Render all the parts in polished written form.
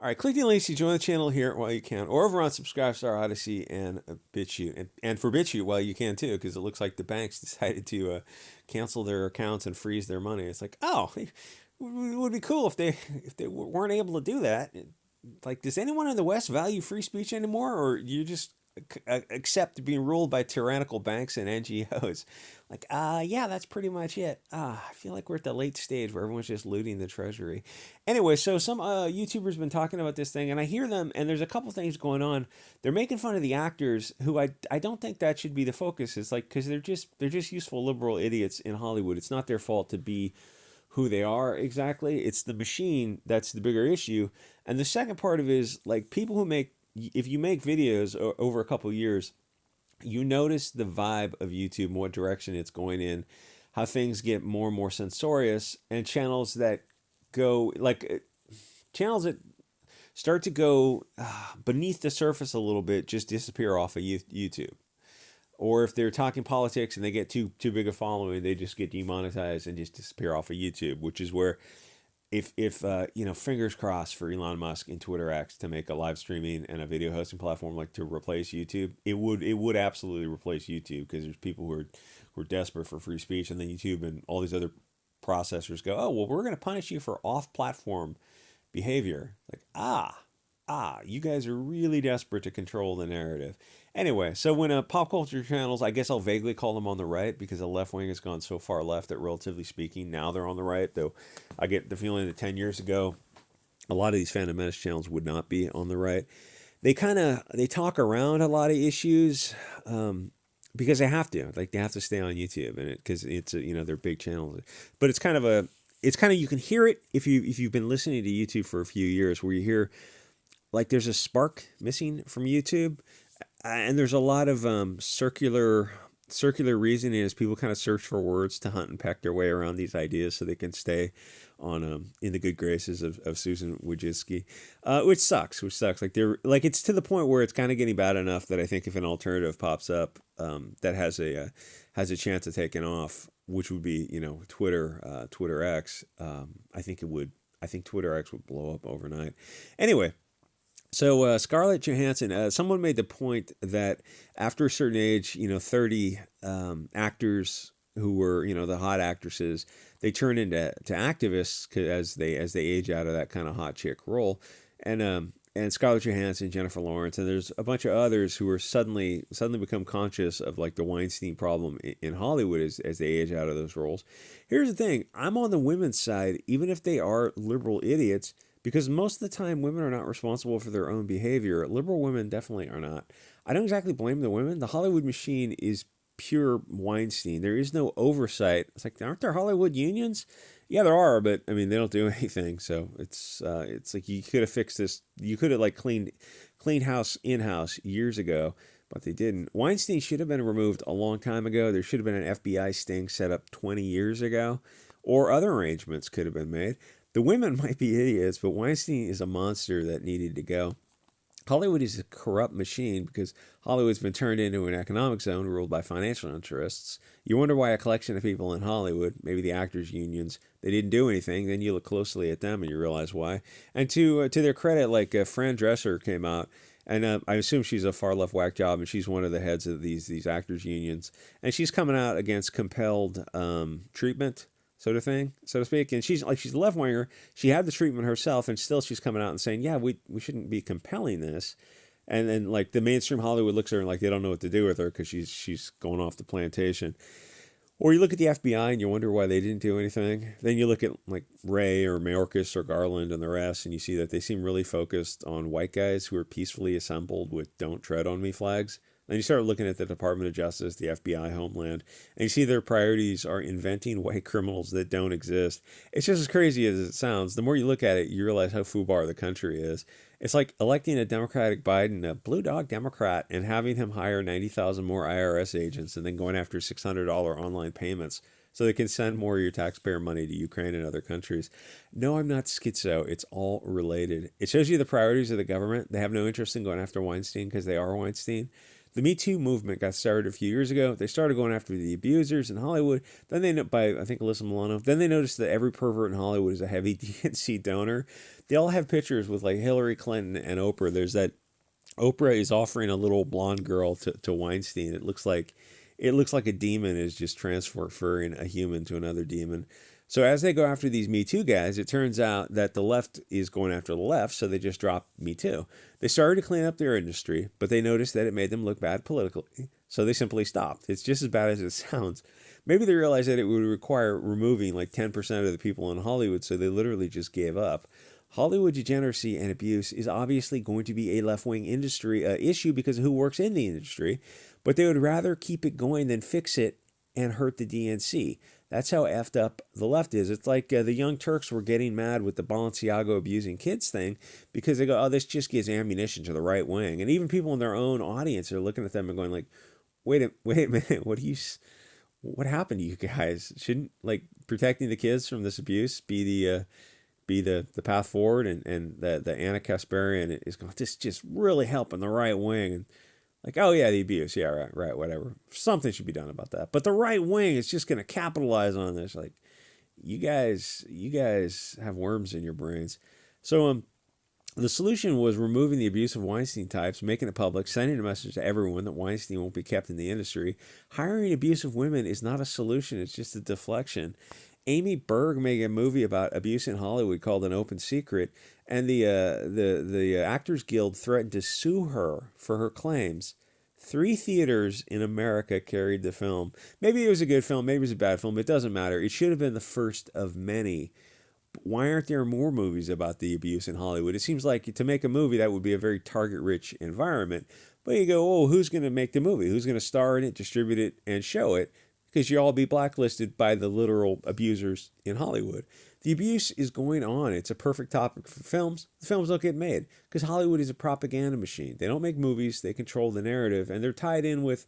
All right, click the links to join the channel here while you can, or over on Subscribestar, Odyssey, and BitChute, and for BitChute while you can too, because it looks like the banks decided to cancel their accounts and freeze their money. It's like, oh, it would be cool if they weren't able to do that. Like, does anyone in the West value free speech anymore, or you just accept being ruled by tyrannical banks and NGOs? Like, yeah, that's pretty much it. I feel like we're at the late stage where everyone's just looting the treasury. Anyway, so some YouTubers been talking about this thing, and I hear them, and there's a couple things going on. They're making fun of the actors, who I don't think that should be the focus. It's like, because they're just useful liberal idiots in Hollywood. It's not their fault to be who they are exactly. It's the machine that's the bigger issue. And the second part of it is, like, people who make, if you make videos over a couple of years, you notice the vibe of YouTube and what direction it's going in, how things get more and more censorious, and channels that go like channels that start to go beneath the surface a little bit just disappear off of YouTube. Or if they're talking politics and they get too big a following, they just get demonetized and just disappear off of YouTube, which is where, if fingers crossed for Elon Musk and Twitter X to make a live streaming and a video hosting platform, like, to replace YouTube, it would absolutely replace YouTube, because there's people who are desperate for free speech, and then YouTube and all these other processors go, oh well, we're going to punish you for off-platform behavior. Like, you guys are really desperate to control the narrative. Anyway, so when pop culture channels, I guess I'll vaguely call them on the right, because the left wing has gone so far left that, relatively speaking, now they're on the right. Though I get the feeling that 10 years ago, a lot of these Phantom Menace channels would not be on the right. They talk around a lot of issues, because they have to. Like, they have to stay on YouTube, and because they're big channels. But it's kind of you can hear it if you've been listening to YouTube for a few years, where you hear, like, there's a spark missing from YouTube, and there's a lot of circular reasoning as people kind of search for words to hunt and peck their way around these ideas so they can stay on in the good graces of Susan Wojcicki, which sucks. Like, it's to the point where it's kind of getting bad enough that I think if an alternative pops up that has a chance of taking off, which would be Twitter X, I think Twitter X would blow up overnight. Anyway. So Scarlett Johansson, someone made the point that after a certain age, 30, actors who were, the hot actresses, they turn into activists as they age out of that kind of hot chick role, and Scarlett Johansson, Jennifer Lawrence, and there's a bunch of others who are suddenly become conscious of, like, the Weinstein problem in Hollywood as they age out of those roles. Here's the thing: I'm on the women's side, even if they are liberal idiots. Because most of the time, women are not responsible for their own behavior. Liberal women definitely are not. I don't exactly blame the women. The Hollywood machine is pure Weinstein. There is no oversight. It's like, aren't there Hollywood unions? Yeah, there are, but I mean, they don't do anything. So it's like, you could have fixed this. You could have, like, cleaned house in-house years ago, but they didn't. Weinstein should have been removed a long time ago. There should have been an FBI sting set up 20 years ago, or other arrangements could have been made. The women might be idiots, but Weinstein is a monster that needed to go. Hollywood is a corrupt machine because Hollywood's been turned into an economic zone ruled by financial interests. You wonder why a collection of people in Hollywood, maybe the actors' unions, they didn't do anything. Then you look closely at them and you realize why. And to their credit, like, Fran Dresser came out, and I assume she's a far left whack job, and she's one of the heads of these actors' unions, and she's coming out against compelled treatment, sort of thing, so to speak. And she's a left winger. She had the treatment herself, and still she's coming out and saying, yeah, we shouldn't be compelling this. And then, like, the mainstream Hollywood looks at her and, like, they don't know what to do with her because she's going off the plantation. Or you look at the FBI and you wonder why they didn't do anything. Then you look at, like, Ray or Mayorkas or Garland and the rest, and you see that they seem really focused on white guys who are peacefully assembled with "Don't Tread on Me" flags. Then you start looking at the Department of Justice, the FBI, Homeland, and you see their priorities are inventing white criminals that don't exist. It's just as crazy as it sounds. The more you look at it, you realize how foobar the country is. It's like electing a Democratic Biden, a blue dog Democrat, and having him hire 90,000 more IRS agents and then going after $600 online payments so they can send more of your taxpayer money to Ukraine and other countries. No, I'm not schizo. It's all related. It shows you the priorities of the government. They have no interest in going after Weinstein because they are Weinstein. The Me Too movement got started a few years ago. They started going after the abusers in Hollywood. Then they, by I think Alyssa Milano, then they noticed that every pervert in Hollywood is a heavy DNC donor. They all have pictures with like Hillary Clinton and Oprah. There's that Oprah is offering a little blonde girl to Weinstein. It looks like a demon is just transferring a human to another demon. So as they go after these Me Too guys, it turns out that the left is going after the left, so they just dropped Me Too. They started to clean up their industry, but they noticed that it made them look bad politically, so they simply stopped. It's just as bad as it sounds. Maybe they realized that it would require removing like 10% of the people in Hollywood, so they literally just gave up. Hollywood degeneracy and abuse is obviously going to be a left-wing industry issue because of who works in the industry, but they would rather keep it going than fix it and hurt the DNC. That's how effed up the left is. It's like the Young Turks were getting mad with the Balenciaga abusing kids thing because they go, oh, this just gives ammunition to the right wing. And even people in their own audience are looking at them and going like, wait a minute, what happened to you guys? Shouldn't like protecting the kids from this abuse be the path forward? And the Anna Kasparian is going, this just really helping the right wing. And like, oh yeah, the abuse. Yeah, right, whatever. Something should be done about that. But the right wing is just going to capitalize on this. Like, you guys have worms in your brains. So the solution was removing the abusive Weinstein types, making it public, sending a message to everyone that Weinstein won't be kept in the industry. Hiring abusive women is not a solution. It's just a deflection. Amy Berg made a movie about abuse in Hollywood called An Open Secret, and the Actors Guild threatened to sue her for her claims. 3 theaters in America carried the film. Maybe it was a good film, maybe it was a bad film. It doesn't matter. It should have been the first of many. Why aren't there more movies about the abuse in Hollywood? It seems like to make a movie, that would be a very target-rich environment. But you go, oh, who's going to make the movie? Who's going to star in it, distribute it, and show it? Because you all be blacklisted by the literal abusers in Hollywood. The abuse is going on. It's a perfect topic for films. The films don't get made because Hollywood is a propaganda machine. They don't make movies. They control the narrative, and they're tied in with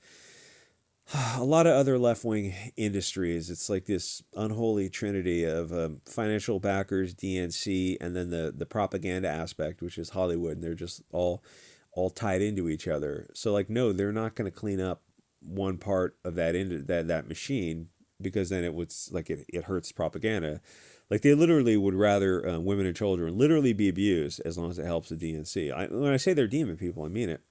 a lot of other left-wing industries. It's like this unholy trinity of financial backers, DNC, and then the propaganda aspect, which is Hollywood. And they're just all tied into each other. So like, no, they're not going to clean up one part of that machine, because then it would like it hurts propaganda. Like they literally would rather women and children literally be abused as long as it helps the DNC. When I say they're demon people, I mean it.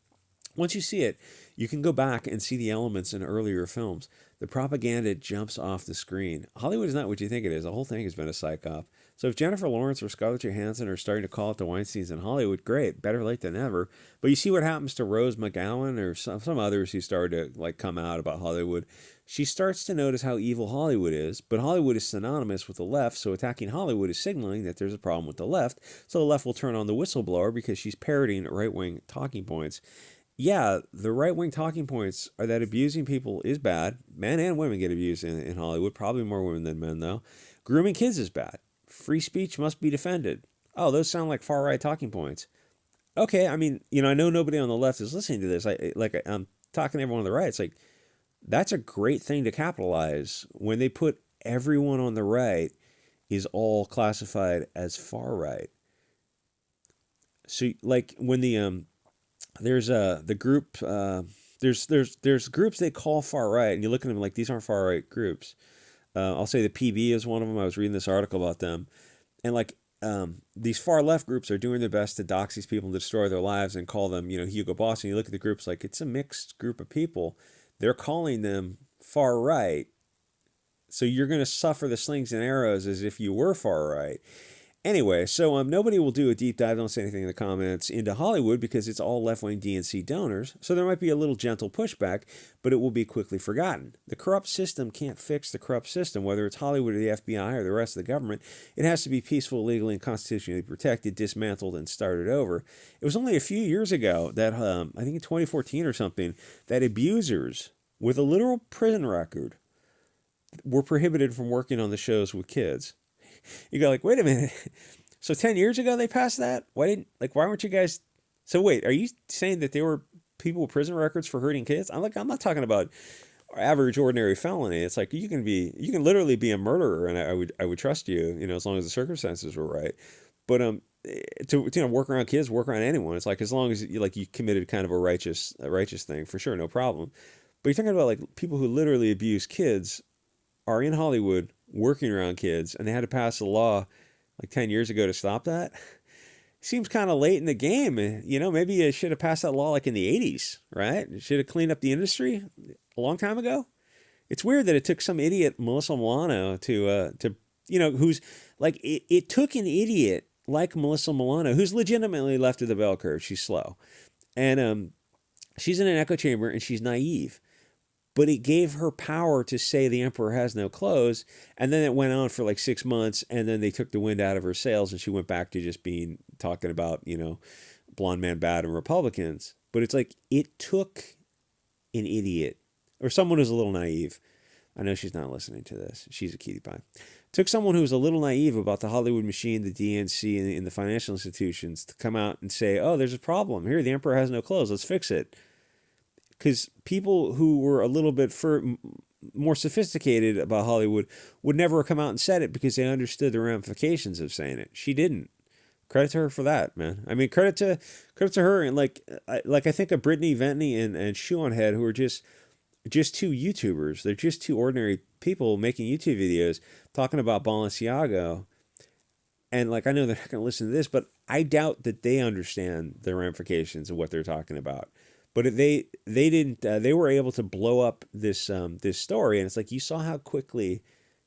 Once you see it, you can go back and see the elements in earlier films. The propaganda jumps off the screen. Hollywood is not what you think it is. The whole thing has been a psych op. So if Jennifer Lawrence or Scarlett Johansson are starting to call it the Weinsteins in Hollywood, great, better late than never. But you see what happens to Rose McGowan or some others who started to like come out about Hollywood. She starts to notice how evil Hollywood is, but Hollywood is synonymous with the left, so attacking Hollywood is signaling that there's a problem with the left, so the left will turn on the whistleblower because she's parodying right-wing talking points. Yeah, the right-wing talking points are that abusing people is bad. Men and women get abused in Hollywood, probably more women than men, though. Grooming kids is bad. Free speech must be defended. Oh, those sound like far-right talking points. Okay, I mean, I know nobody on the left is listening to this. I'm talking to everyone on the right. It's like, that's a great thing to capitalize when they put everyone on the right is all classified as far-right. So, like, when there's the group there's groups they call far right, and you look at them like these aren't far right groups. I'll say the PB is one of them. I was reading this article about them, and like these far left groups are doing their best to dox these people and destroy their lives and call them Hugo Boss. And you look at the groups like it's a mixed group of people. They're calling them far right, so you're going to suffer the slings and arrows as if you were far right. Anyway, so nobody will do a deep dive, don't say anything in the comments, into Hollywood because it's all left-wing DNC donors, so there might be a little gentle pushback, but it will be quickly forgotten. The corrupt system can't fix the corrupt system, whether it's Hollywood or the FBI or the rest of the government. It has to be peaceful, legally, and constitutionally protected, dismantled, and started over. It was only a few years ago that, I think in 2014 or something, that abusers with a literal prison record were prohibited from working on the shows with kids. You go like, wait a minute. So 10 years ago they passed that? Why weren't you guys? So wait, are you saying that there were people with prison records for hurting kids? I'm not talking about average ordinary felony. It's like you can literally be a murderer, and I would trust you, as long as the circumstances were right. But to work around kids, work around anyone. It's like as long as you committed kind of a righteous thing for sure, no problem. But you're talking about like people who literally abuse kids are in Hollywood working around kids, and they had to pass a law like 10 years ago to stop that. Seems kind of late in the game. Maybe you should have passed that law like in the 80s, right? You should have cleaned up the industry a long time ago. It's weird that it took some idiot, Melissa Milano, who's like, it took an idiot like Melissa Milano, who's legitimately left of the bell curve. She's slow. And she's in an echo chamber and she's naive. But it gave her power to say the emperor has no clothes. And then it went on for like 6 months. And then they took the wind out of her sails and she went back to just talking about, blonde man bad and Republicans. But it's like it took an idiot or someone who's a little naive. I know she's not listening to this. She's a cutie pie. It took someone who was a little naive about the Hollywood machine, the DNC, and the financial institutions to come out and say, oh, there's a problem here. The emperor has no clothes. Let's fix it. Because people who were a little bit more sophisticated about Hollywood would never have come out and said it because they understood the ramifications of saying it. She didn't. Credit to her for that, man. I mean, credit to her, and I think of Brittany Ventney and Shoe on Head, who are just two YouTubers. They're just two ordinary people making YouTube videos talking about Balenciaga. And like, I know they're not going to listen to this, but I doubt that they understand the ramifications of what they're talking about. But they didn't. They were able to blow up this story, and it's like you saw how quickly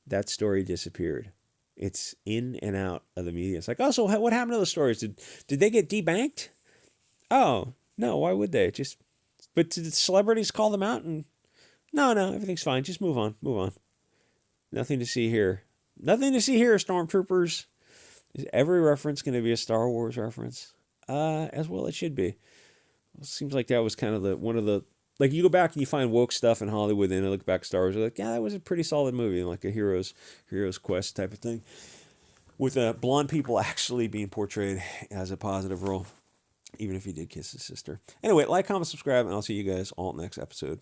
that story disappeared. It's in and out of the media. It's like, oh, so what happened to those stories? Did they get debanked? Oh no, why would they? But did the celebrities call them out? And no, everything's fine. Just move on. Nothing to see here. Stormtroopers. Is every reference going to be a Star Wars reference? As well it should be. It seems like that was kind of one of the, like, you go back and you find woke stuff in Hollywood, and you look back at Star Wars, you're like, yeah, that was a pretty solid movie, like a hero's quest type of thing, with blonde people actually being portrayed as a positive role, even if he did kiss his sister. Anyway, like, comment, subscribe, and I'll see you guys all next episode.